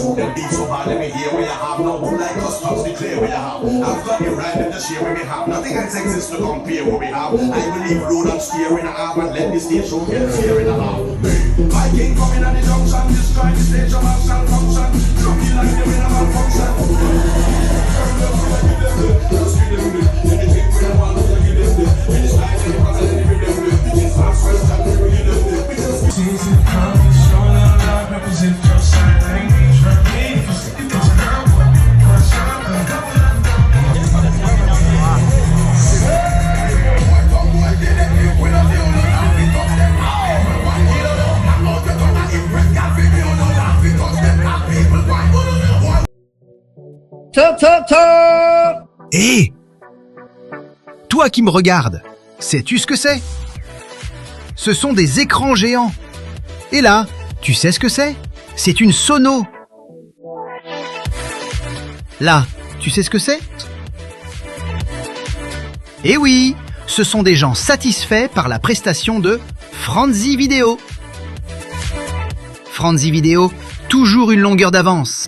through the beat so hard, let me hear where you have. No do like customs declare where you have. I've got the right and the share where we have. Nothing else exists to compare what we have. I believe rule and steer in a half and let the stage show get fear in a half. My king coming at the junction, destroy the stage of action function. Drop me like the winner malfunction. Anything we don't want to give them this. Any style, any process, any rhythm. It's fast, first time, we really love it. Season coming, showing out loud, represent your side. Language, repeat, for sticking to girl, boy. Crush up, and go. Top, top, top! Hé! Toi qui me regardes, sais-tu ce que c'est? Ce sont des écrans géants. Et là, tu sais ce que c'est? C'est une sono. Là, tu sais ce que c'est? Eh oui, ce sont des gens satisfaits par la prestation de Frantzy Vidéo. Frantzy Vidéo, toujours une longueur d'avance.